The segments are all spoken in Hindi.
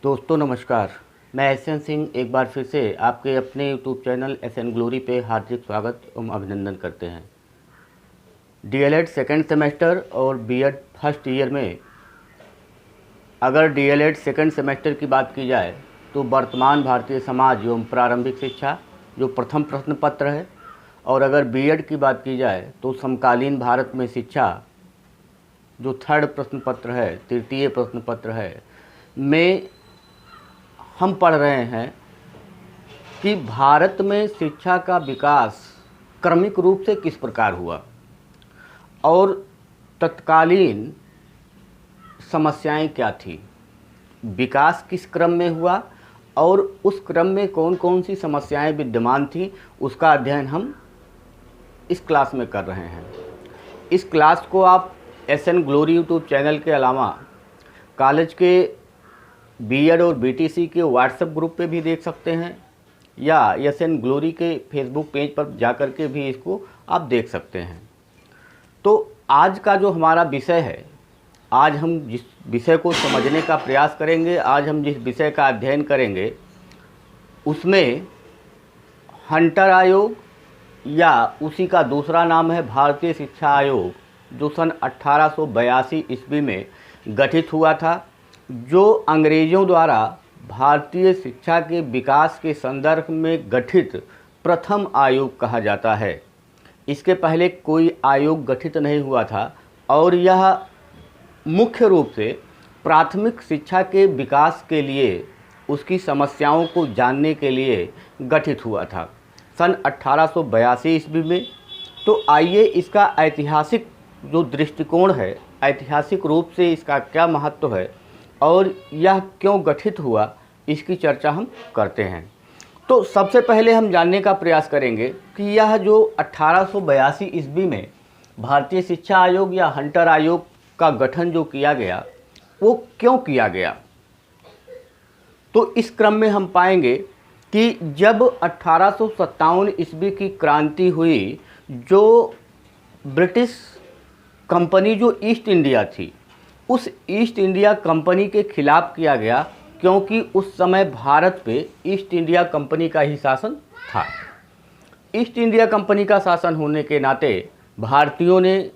दोस्तों नमस्कार। मैं एसएन सिंह एक बार फिर से आपके अपने यूट्यूब चैनल एसएन ग्लोरी पे हार्दिक स्वागत एवं अभिनंदन करते हैं। डीएलएड सेकेंड सेमेस्टर और बीएड फर्स्ट ईयर में अगर डीएलएड सेकेंड सेमेस्टर की बात की जाए तो वर्तमान भारतीय समाज एवं प्रारंभिक शिक्षा जो प्रथम प्रश्न पत्र है, और अगर बीएड की बात की जाए तो समकालीन भारत में शिक्षा जो थर्ड प्रश्न पत्र है, तृतीय प्रश्न पत्र है, में हम पढ़ रहे हैं कि भारत में शिक्षा का विकास क्रमिक रूप से किस प्रकार हुआ और तत्कालीन समस्याएं क्या थी, विकास किस क्रम में हुआ और उस क्रम में कौन कौन सी समस्याएं विद्यमान थी, उसका अध्ययन हम इस क्लास में कर रहे हैं। इस क्लास को आप एसएन ग्लोरी यूट्यूब चैनल के अलावा कॉलेज के बीएड और बीटीसी के व्हाट्सएप ग्रुप पे भी देख सकते हैं, या एसएन ग्लोरी के फेसबुक पेज पर जाकर के भी इसको आप देख सकते हैं। तो आज का जो हमारा विषय है, आज हम जिस विषय को समझने का प्रयास करेंगे, आज हम जिस विषय का अध्ययन करेंगे उसमें हंटर आयोग या उसी का दूसरा नाम है भारतीय शिक्षा आयोग, जो सन 1882 ईस्वी में गठित हुआ था, जो अंग्रेज़ों द्वारा भारतीय शिक्षा के विकास के संदर्भ में गठित प्रथम आयोग कहा जाता है। इसके पहले कोई आयोग गठित नहीं हुआ था और यह मुख्य रूप से प्राथमिक शिक्षा के विकास के लिए, उसकी समस्याओं को जानने के लिए गठित हुआ था सन 1882 ईस्वी में। तो आइए इसका ऐतिहासिक जो दृष्टिकोण है, ऐतिहासिक रूप से इसका क्या महत्व है और यह क्यों गठित हुआ, इसकी चर्चा हम करते हैं। तो सबसे पहले हम जानने का प्रयास करेंगे कि यह जो 1882 ईस्वी में भारतीय शिक्षा आयोग या हंटर आयोग का गठन जो किया गया, वो क्यों किया गया। तो इस क्रम में हम पाएंगे कि जब 1857 ईस्वी की क्रांति हुई, जो ब्रिटिश कंपनी जो ईस्ट इंडिया थी, उस ईस्ट इंडिया कंपनी के खिलाफ किया गया, क्योंकि उस समय भारत पे ईस्ट इंडिया कंपनी का ही शासन था। ईस्ट इंडिया कंपनी का शासन होने के नाते भारतीयों ने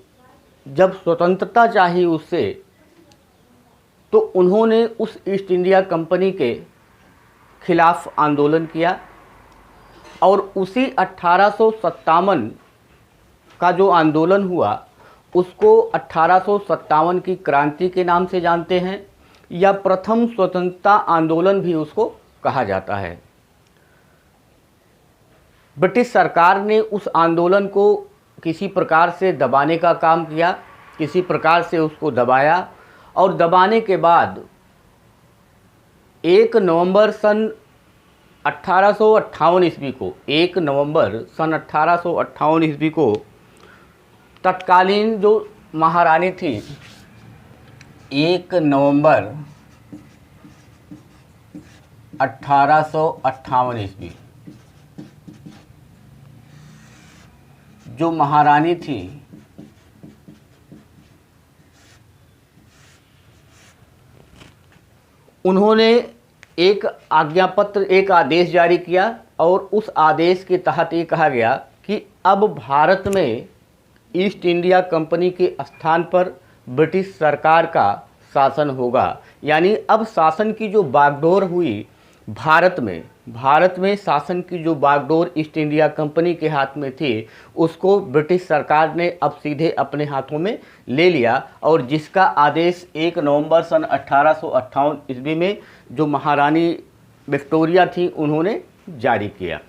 जब स्वतंत्रता चाही उससे, तो उन्होंने उस ईस्ट इंडिया कंपनी के खिलाफ आंदोलन किया और उसी 1857 का जो आंदोलन हुआ उसको 1857 की क्रांति के नाम से जानते हैं, या प्रथम स्वतंत्रता आंदोलन भी उसको कहा जाता है। ब्रिटिश सरकार ने उस आंदोलन को किसी प्रकार से दबाने का काम किया, किसी प्रकार से उसको दबाया, और दबाने के बाद 1 नवंबर सन 1858 ईस्वी को, 1 नवंबर सन 1858 ईस्वी को तत्कालीन जो महारानी थी, 1 नवंबर 1858 ईस्वी जो महारानी थी, उन्होंने एक आज्ञा पत्र, एक आदेश जारी किया और उस आदेश के तहत ये कहा गया कि अब भारत में ईस्ट इंडिया कंपनी के स्थान पर ब्रिटिश सरकार का शासन होगा। यानी अब शासन की जो बागडोर हुई भारत में शासन की जो बागडोर ईस्ट इंडिया कंपनी के हाथ में थी, उसको ब्रिटिश सरकार ने अब सीधे अपने हाथों में ले लिया, और जिसका आदेश 1 नवंबर सन 1858 ईस्वी में जो महारानी विक्टोरिया थी उन्होंने जारी किया।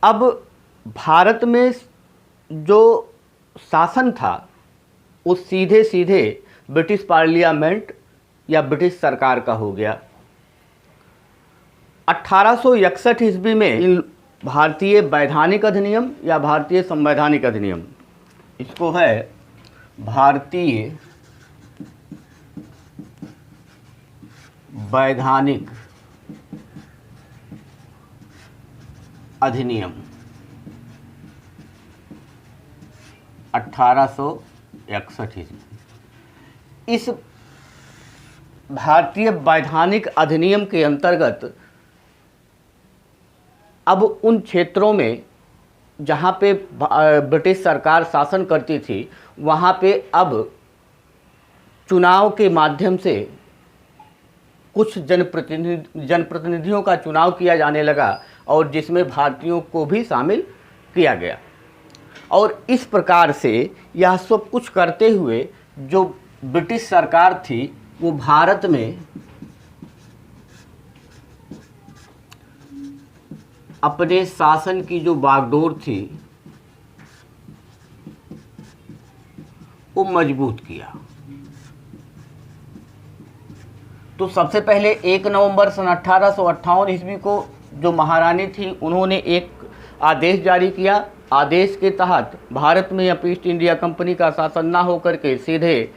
अब भारत में जो शासन था वो सीधे सीधे ब्रिटिश पार्लियामेंट या ब्रिटिश सरकार का हो गया। 1861 ईस्वी में भारतीय वैधानिक अधिनियम या भारतीय संवैधानिक अधिनियम, इसको है भारतीय वैधानिक अधिनियम 1861 ईस्वी। इस भारतीय वैधानिक अधिनियम के अंतर्गत अब उन क्षेत्रों में जहाँ पे ब्रिटिश सरकार शासन करती थी, वहाँ पे अब चुनाव के माध्यम से कुछ जनप्रतिनिधियों का चुनाव किया जाने लगा और जिसमें भारतीयों को भी शामिल किया गया। और इस प्रकार से यह सब कुछ करते हुए जो ब्रिटिश सरकार थी वो भारत में अपने शासन की जो बागडोर थी वो मजबूत किया। तो सबसे पहले 1 नवंबर सन 1858 ईस्वी को जो महारानी थी उन्होंने एक आदेश जारी किया। आदेश के तहत भारत में अब ईस्ट इंडिया कंपनी का शासन ना होकर के सीधे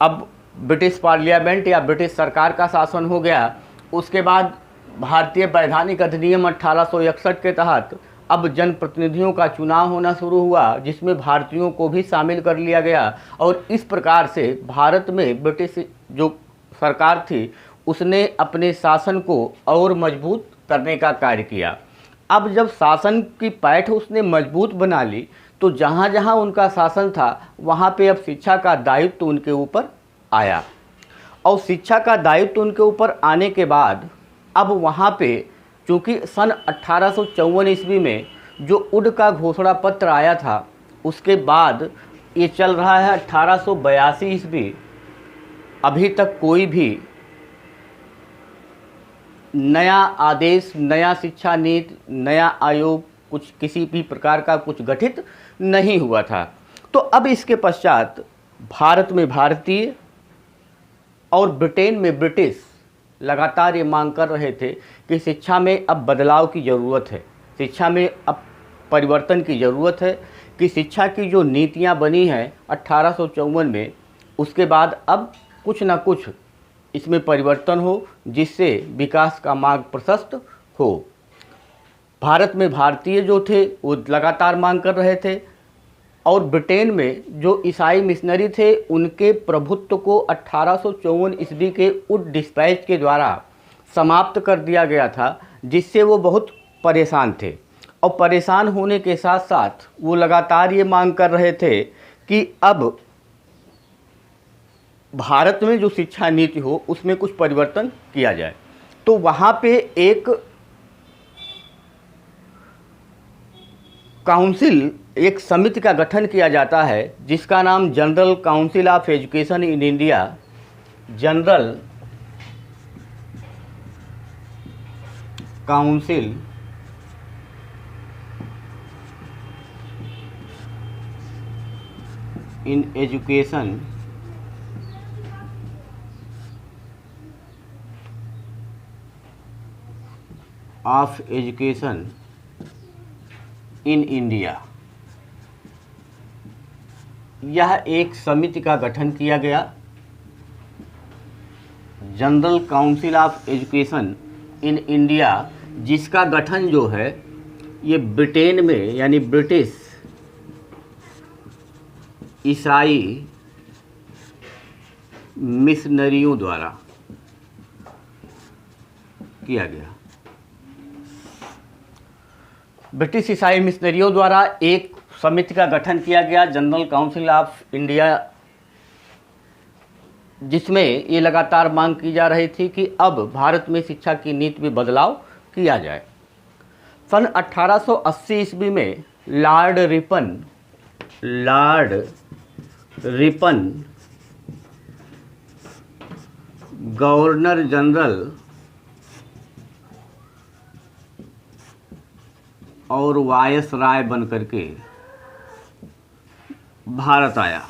अब ब्रिटिश पार्लियामेंट या ब्रिटिश सरकार का शासन हो गया। उसके बाद भारतीय वैधानिक अधिनियम 1861 के तहत अब जनप्रतिनिधियों का चुनाव होना शुरू हुआ, जिसमें भारतीयों को भी शामिल कर लिया गया। और इस प्रकार से भारत में ब्रिटिश जो सरकार थी उसने अपने शासन को और मजबूत करने का कार्य किया। अब जब शासन की पैठ उसने मजबूत बना ली तो जहाँ जहाँ उनका शासन था वहाँ पे अब शिक्षा का दायित्व तो उनके ऊपर आया। और शिक्षा का दायित्व उनके ऊपर आने के बाद अब वहाँ पे चूँकि सन 1854 ईस्वी में जो उड का घोषणा पत्र आया था उसके बाद ये चल रहा है 1882 ईस्वी, अभी तक कोई भी नया आदेश, नया शिक्षा नीति, नया आयोग, कुछ किसी भी प्रकार का कुछ गठित नहीं हुआ था। तो अब इसके पश्चात भारत में भारतीय और ब्रिटेन में ब्रिटिश लगातार ये मांग कर रहे थे कि शिक्षा में अब बदलाव की ज़रूरत है, शिक्षा में अब परिवर्तन की ज़रूरत है, कि शिक्षा की जो नीतियाँ बनी हैं 1854 में उसके बाद अब कुछ ना कुछ इसमें परिवर्तन हो जिससे विकास का मार्ग प्रशस्त हो। भारत में भारतीय जो थे वो लगातार मांग कर रहे थे और ब्रिटेन में जो ईसाई मिशनरी थे उनके प्रभुत्व को 1854 ईस्वी के उड डिस्पैच के द्वारा समाप्त कर दिया गया था, जिससे वो बहुत परेशान थे। और परेशान होने के साथ साथ वो लगातार ये मांग कर रहे थे कि अब भारत में जो शिक्षा नीति हो उसमें कुछ परिवर्तन किया जाए। तो वहाँ पे एक काउंसिल, एक समिति का गठन किया जाता है जिसका नाम general council of education in India, general council in education of education in India. यह एक समिति का गठन किया गया, general council of education in India, जिसका गठन जो है ये ब्रिटेन में यानी ब्रिटिश ईसाई मिशनरियों द्वारा किया गया। ब्रिटिश ईसाई मिशनरियों द्वारा एक समिति का गठन किया गया, जनरल काउंसिल ऑफ इंडिया, जिसमें ये लगातार मांग की जा रही थी कि अब भारत में शिक्षा की नीति में बदलाव किया जाए। सन 1880 ईस्वी में लॉर्ड रिपन गवर्नर जनरल और वायसराय बन करके भारत आया।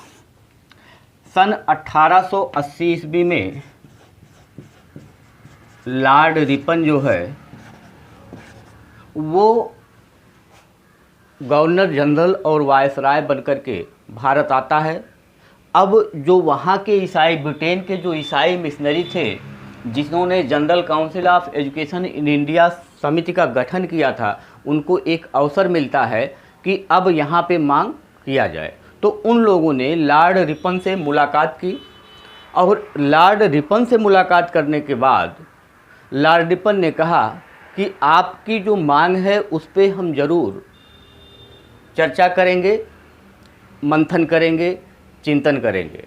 सन 1880 ईस्वी में लॉर्ड रिपन जो है वो गवर्नर जनरल और वायसराय बन करके भारत आता है। अब जो वहाँ के ईसाई, ब्रिटेन के जो ईसाई मिशनरी थे जिन्होंने general council of education in India समिति का गठन किया था, उनको एक अवसर मिलता है कि अब यहाँ पे मांग किया जाए। तो उन लोगों ने लॉर्ड रिपन से मुलाकात की और लॉर्ड रिपन से मुलाकात करने के बाद लॉर्ड रिपन ने कहा कि आपकी जो मांग है उस पर हम ज़रूर चर्चा करेंगे, मंथन करेंगे, चिंतन करेंगे।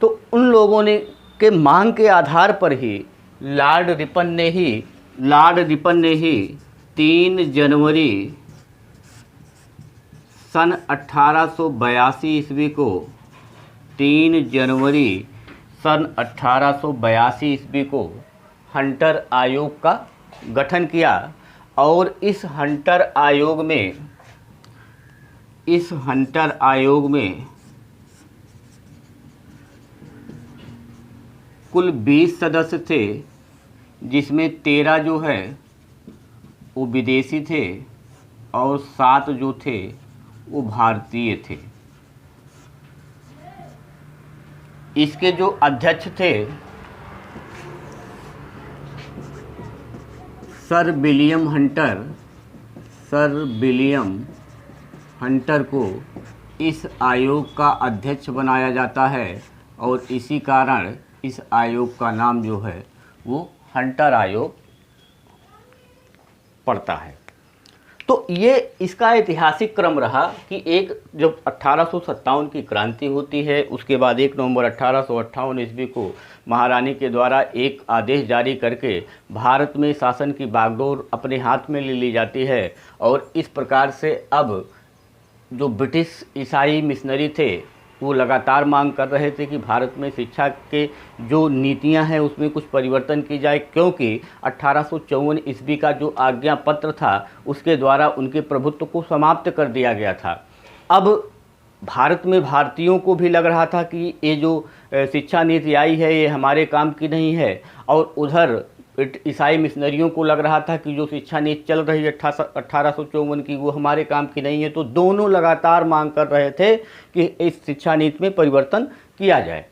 तो उन लोगों ने के मांग के आधार पर ही लॉर्ड रिपन ने ही 3 जनवरी सन 1882 ईस्वी को 3 जनवरी सन 1882 ईस्वी को हंटर आयोग का गठन किया। और इस हंटर आयोग में कुल 20 सदस्य थे, जिसमें 13 जो है वो विदेशी थे और 7 जो थे वो भारतीय थे। इसके जो अध्यक्ष थे सर विलियम हंटर को इस आयोग का अध्यक्ष बनाया जाता है और इसी कारण इस आयोग का नाम जो है वो हंटर आयोग पड़ता है। तो ये इसका ऐतिहासिक क्रम रहा कि एक जब 1857 की क्रांति होती है, उसके बाद 1 नवंबर 1858 ईस्वी को महारानी के द्वारा एक आदेश जारी करके भारत में शासन की बागडोर अपने हाथ में ले ली जाती है। और इस प्रकार से अब जो ब्रिटिश ईसाई मिशनरी थे वो लगातार मांग कर रहे थे कि भारत में शिक्षा के जो नीतियां हैं उसमें कुछ परिवर्तन की जाए, क्योंकि 1854 ईस्वी का जो आज्ञा पत्र था उसके द्वारा उनके प्रभुत्व को समाप्त कर दिया गया था। अब भारत में भारतीयों को भी लग रहा था कि ये जो शिक्षा नीति आई है ये हमारे काम की नहीं है, और उधर ईसाई मिशनरियों को लग रहा था कि जो शिक्षा नीति चल रही है 1854 की वो हमारे काम की नहीं है। तो दोनों लगातार मांग कर रहे थे कि इस शिक्षा नीति में परिवर्तन किया जाए।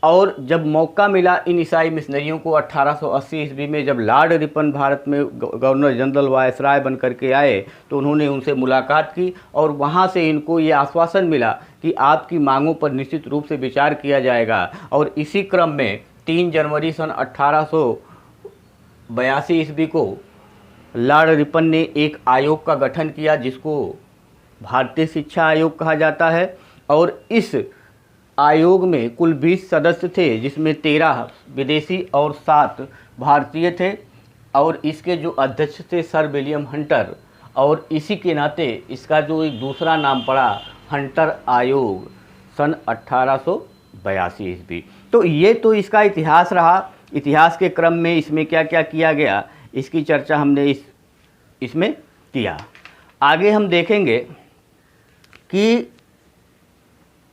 और जब मौका मिला इन ईसाई मिशनरियों को 1880 ईस्वी में, जब लॉर्ड रिपन भारत में गवर्नर जनरल वायसराय बन करके आए, तो उन्होंने उनसे मुलाकात की और वहाँ से इनको ये आश्वासन मिला कि आपकी मांगों पर निश्चित रूप से विचार किया जाएगा। और इसी क्रम में 3 जनवरी सन 1882 ईस्वी को लॉर्ड रिपन ने एक आयोग का गठन किया जिसको भारतीय शिक्षा आयोग कहा जाता है। और इस आयोग में कुल 20 सदस्य थे, जिसमें 13 विदेशी और 7 भारतीय थे। और इसके जो अध्यक्ष थे सर विलियम हंटर, और इसी के नाते इसका जो एक दूसरा नाम पड़ा हंटर आयोग सन 1882 ईस्वी। तो ये तो इसका इतिहास रहा। इतिहास के क्रम में इसमें क्या क्या किया गया इसकी चर्चा हमने इसमें किया। आगे हम देखेंगे कि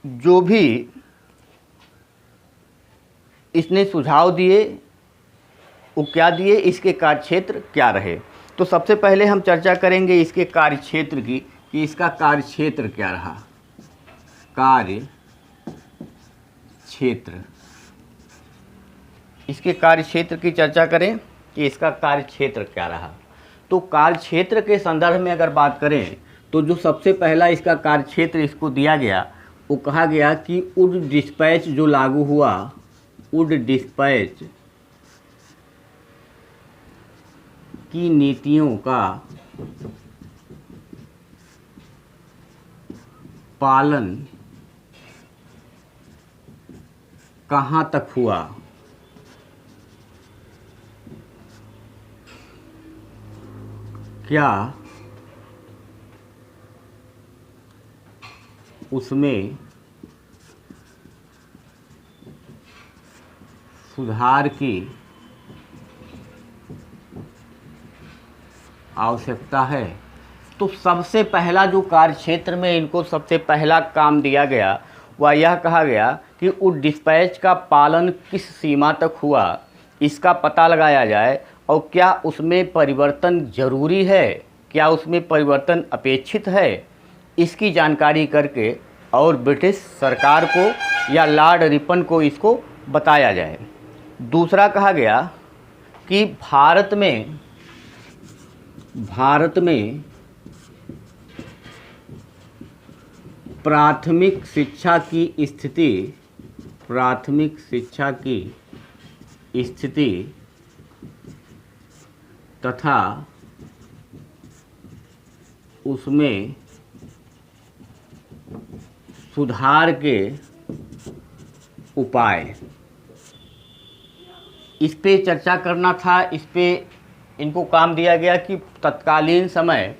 जो भी इसने सुझाव दिए वो क्या दिए, इसके कार्यक्षेत्र क्या रहे। तो सबसे पहले हम चर्चा करेंगे इसके कार्यक्षेत्र की कि इसका कार्यक्षेत्र क्या रहा। कार्यक्षेत्र, इसके कार्यक्षेत्र की चर्चा करें कि इसका कार्यक्षेत्र क्या रहा। तो कार्यक्षेत्र के संदर्भ में अगर बात करें तो जो सबसे पहला इसका कार्यक्षेत्र इसको दिया गया वो कहा गया कि वुड डिस्पैच जो लागू हुआ, वुड डिस्पैच की नीतियों का पालन कहाँ तक हुआ, क्या उसमें सुधार की आवश्यकता है। तो सबसे पहला जो कार्यक्षेत्र में इनको सबसे पहला काम दिया गया वह यह कहा गया कि उस डिस्पैच का पालन किस सीमा तक हुआ इसका पता लगाया जाए, और क्या उसमें परिवर्तन ज़रूरी है, क्या उसमें परिवर्तन अपेक्षित है, इसकी जानकारी करके और ब्रिटिश सरकार को या लॉर्ड रिपन को इसको बताया जाए। दूसरा कहा गया कि भारत में प्राथमिक शिक्षा की स्थिति प्राथमिक शिक्षा की स्थिति तथा उसमें सुधार के उपाय, इस पे चर्चा करना था। इस पे इनको काम दिया गया कि तत्कालीन समय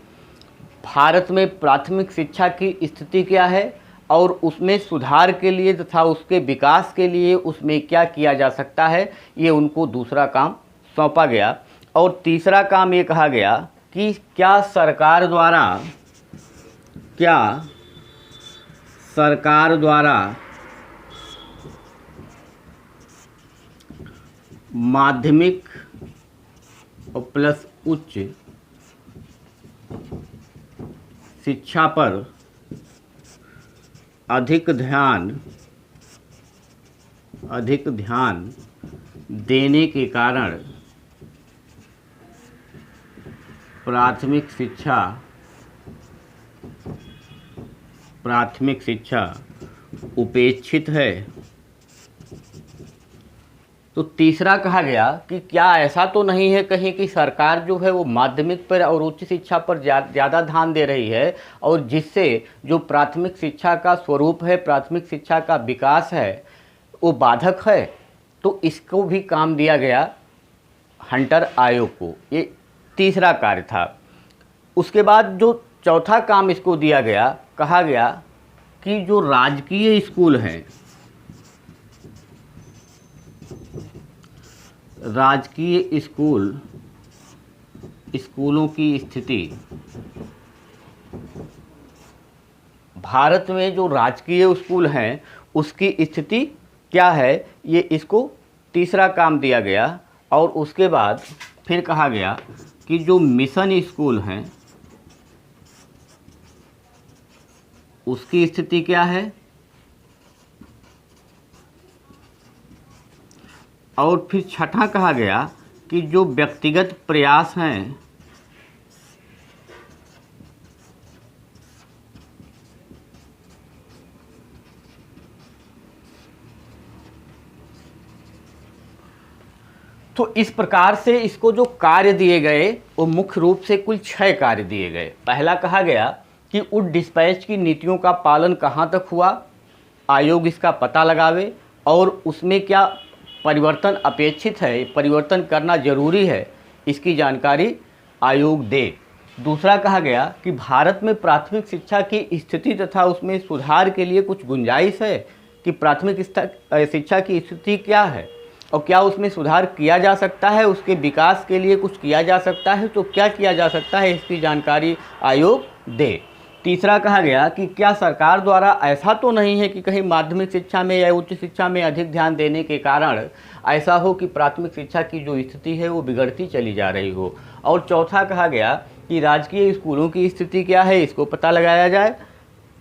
भारत में प्राथमिक शिक्षा की स्थिति क्या है और उसमें सुधार के लिए तथा उसके विकास के लिए उसमें क्या किया जा सकता है, ये उनको दूसरा काम सौंपा गया। और तीसरा काम ये कहा गया कि क्या सरकार द्वारा माध्यमिक और प्लस उच्च शिक्षा पर अधिक ध्यान देने के कारण प्राथमिक शिक्षा उपेक्षित है। तो तीसरा कहा गया कि क्या ऐसा तो नहीं है कहीं कि सरकार जो है वो माध्यमिक पर और उच्च शिक्षा पर ज़्यादा ध्यान दे रही है और जिससे जो प्राथमिक शिक्षा का स्वरूप है, प्राथमिक शिक्षा का विकास है, वो बाधक है। तो इसको भी काम दिया गया हंटर आयोग को, ये तीसरा कार्य था। उसके बाद जो चौथा काम इसको दिया गया, कहा गया कि जो राजकीय स्कूल हैं, राजकीय स्कूलों की स्थिति, भारत में जो राजकीय स्कूल हैं उसकी स्थिति क्या है, ये इसको तीसरा काम दिया गया। और उसके बाद फिर कहा गया कि जो मिशन स्कूल हैं उसकी स्थिति क्या है, और फिर छठा कहा गया कि जो व्यक्तिगत प्रयास हैं तो इस प्रकार से इसको जो कार्य दिए गए वो मुख्य रूप से कुल 6 कार्य दिए गए। पहला कहा गया कि उड डिस्पैच की नीतियों का पालन कहाँ तक हुआ, आयोग इसका पता लगावे और उसमें क्या परिवर्तन अपेक्षित है, परिवर्तन करना जरूरी है, इसकी जानकारी आयोग दे। दूसरा कहा गया कि भारत में प्राथमिक शिक्षा की स्थिति तथा उसमें सुधार के लिए कुछ गुंजाइश है कि प्राथमिक शिक्षा की स्थिति क्या है और क्या उसमें सुधार किया जा सकता है, उसके विकास के लिए कुछ किया जा सकता है, तो क्या किया जा सकता है, इसकी जानकारी आयोग दे। तीसरा कहा गया कि क्या सरकार द्वारा ऐसा तो नहीं है कि कहीं माध्यमिक शिक्षा में या उच्च शिक्षा में अधिक ध्यान देने के कारण ऐसा हो कि प्राथमिक शिक्षा की जो स्थिति है वो बिगड़ती चली जा रही हो। और चौथा कहा गया कि राजकीय स्कूलों की स्थिति क्या है, इसको पता लगाया जाए,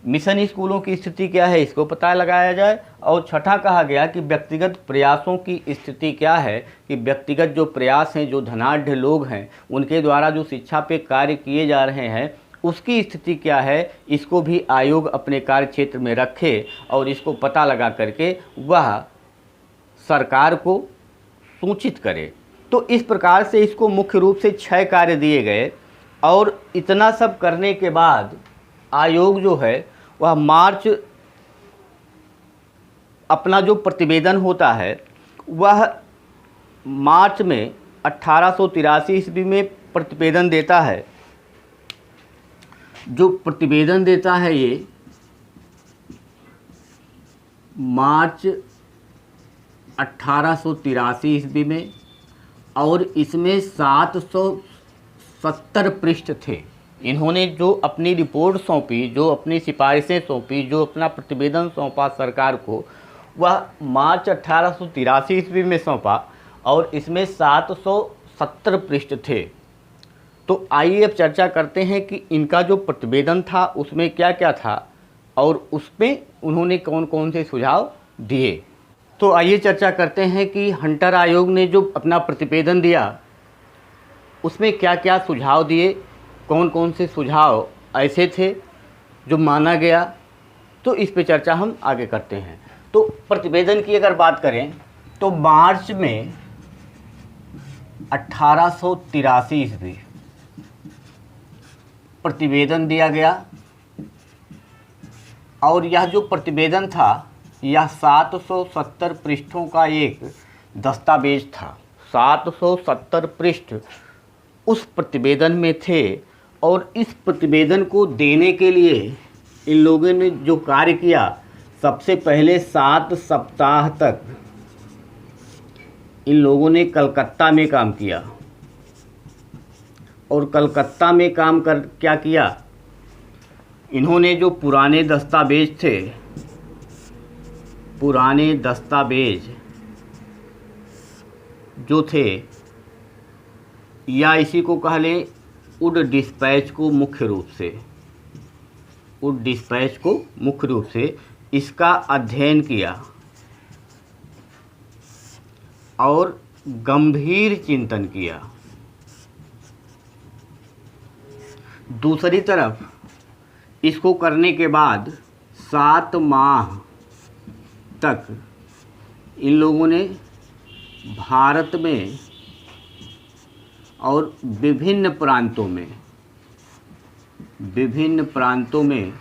मिशन स्कूलों की स्थिति क्या है, इसको पता लगाया जाए। और छठा कहा गया कि व्यक्तिगत प्रयासों की स्थिति क्या है, कि व्यक्तिगत जो प्रयास हैं, जो धनाढ्य लोग हैं उनके द्वारा जो शिक्षा पे कार्य किए जा रहे हैं उसकी स्थिति क्या है, इसको भी आयोग अपने कार्य क्षेत्र में रखे और इसको पता लगा करके वह सरकार को सूचित करे। तो इस प्रकार से इसको मुख्य रूप से 6 कार्य दिए गए। और इतना सब करने के बाद आयोग जो है वह अपना जो प्रतिवेदन होता है वह मार्च में 1883 ईस्वी में प्रतिवेदन देता है। जो प्रतिवेदन देता है ये मार्च 1883 ईस्वी में, और इसमें 770 पृष्ठ थे। इन्होंने जो अपनी रिपोर्ट सौंपी, जो अपनी सिफारिशें सौंपी, जो अपना प्रतिवेदन सौंपा सरकार को, वह मार्च 1883 ईस्वी में सौंपा और इसमें 770 पृष्ठ थे। तो आइए अब चर्चा करते हैं कि इनका जो प्रतिवेदन था उसमें क्या क्या था और उसमें उन्होंने कौन कौन से सुझाव दिए। तो आइए चर्चा करते हैं कि हंटर आयोग ने जो अपना प्रतिवेदन दिया उसमें क्या क्या सुझाव दिए, कौन कौन से सुझाव ऐसे थे जो माना गया। तो इस पे चर्चा हम आगे करते हैं। तो प्रतिवेदन की अगर बात करें तो मार्च में 1883 ईस्वी प्रतिवेदन दिया गया और यह जो प्रतिवेदन था यह 770 पृष्ठों का एक दस्तावेज था। 770 पृष्ठ उस प्रतिवेदन में थे और इस प्रतिवेदन को देने के लिए इन लोगों ने जो कार्य किया, सबसे पहले 7 सप्ताह तक इन लोगों ने कलकत्ता में काम किया। और कलकत्ता में काम कर क्या किया, इन्होंने जो पुराने दस्तावेज थे, पुराने दस्तावेज जो थे, या इसी को कह लें वुड डिस्पैच को मुख्य रूप से, वुड डिस्पैच को मुख्य रूप से इसका अध्ययन किया और गंभीर चिंतन किया। दूसरी तरफ इसको करने के बाद 7 माह तक इन लोगों ने भारत में और विभिन्न प्रांतों में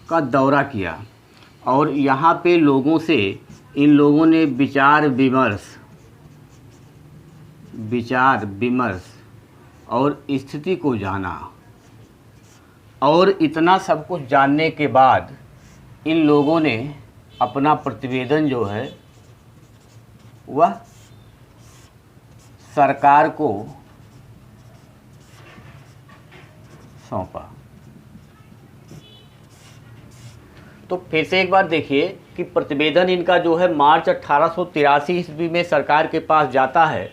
का दौरा किया और यहाँ पे लोगों से इन लोगों ने विचार विमर्श और स्थिति को जाना। और इतना सब कुछ जानने के बाद इन लोगों ने अपना प्रतिवेदन जो है वह सरकार को सौंपा। तो फिर से एक बार देखिए कि प्रतिवेदन इनका जो है मार्च 1883 ईस्वी में सरकार के पास जाता है,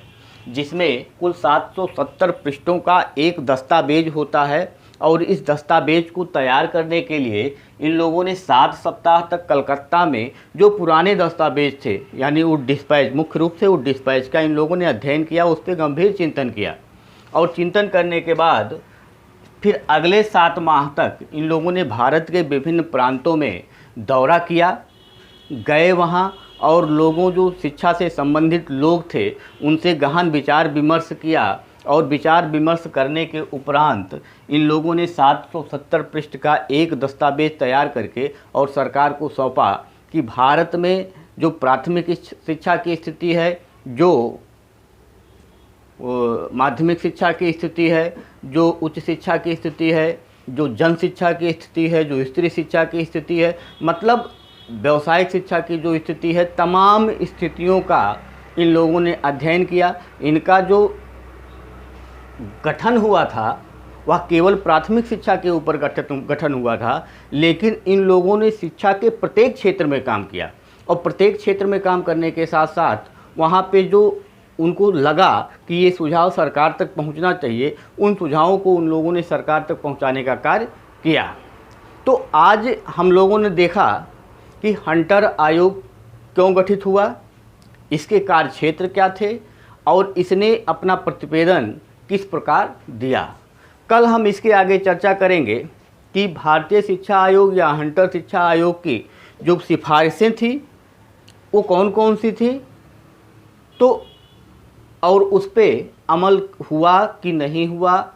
जिसमें कुल 770 पृष्ठों का एक दस्तावेज होता है। और इस दस्तावेज को तैयार करने के लिए इन लोगों ने 7 सप्ताह तक कलकत्ता में जो पुराने दस्तावेज थे, यानी वुड डिस्पैच, मुख्य रूप से वुड डिस्पैच का इन लोगों ने अध्ययन किया, उस पर गंभीर चिंतन किया। और चिंतन करने के बाद फिर अगले 7 माह तक इन लोगों ने भारत के विभिन्न प्रांतों में दौरा किया, गए वहाँ और लोगों जो शिक्षा से संबंधित लोग थे उनसे गहन विचार विमर्श किया। और विचार विमर्श करने के उपरांत इन लोगों ने 770 पृष्ठ का एक दस्तावेज तैयार करके और सरकार को सौंपा कि भारत में जो प्राथमिक शिक्षा की स्थिति है, जो माध्यमिक शिक्षा की स्थिति है, जो उच्च शिक्षा की स्थिति है, जो जन शिक्षा की स्थिति है, जो स्त्री शिक्षा की स्थिति है, मतलब व्यावसायिक शिक्षा की जो स्थिति है, तमाम स्थितियों का इन लोगों ने अध्ययन किया। इनका जो गठन हुआ था वह केवल प्राथमिक शिक्षा के ऊपर गठन हुआ था, लेकिन इन लोगों ने शिक्षा के प्रत्येक क्षेत्र में काम किया। और प्रत्येक क्षेत्र में काम करने के साथ साथ वहाँ पे जो उनको लगा कि ये सुझाव सरकार तक पहुँचना चाहिए, उन सुझावों को उन लोगों ने सरकार तक पहुँचाने का कार्य किया। तो आज हम लोगों ने देखा कि हंटर आयोग क्यों गठित हुआ, इसके कार्य क्षेत्र क्या थे और इसने अपना प्रतिवेदन किस प्रकार दिया। कल हम इसके आगे चर्चा करेंगे कि भारतीय शिक्षा आयोग या हंटर शिक्षा आयोग की जो सिफारिशें थी वो कौन कौन सी थी, तो और उस पर अमल हुआ कि नहीं हुआ,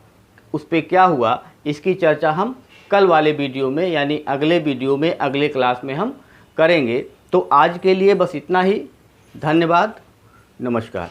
उस पर क्या हुआ, इसकी चर्चा हम कल वाले वीडियो में यानी अगले वीडियो में अगले क्लास में हम करेंगे। तो आज के लिए बस इतना ही। धन्यवाद, नमस्कार।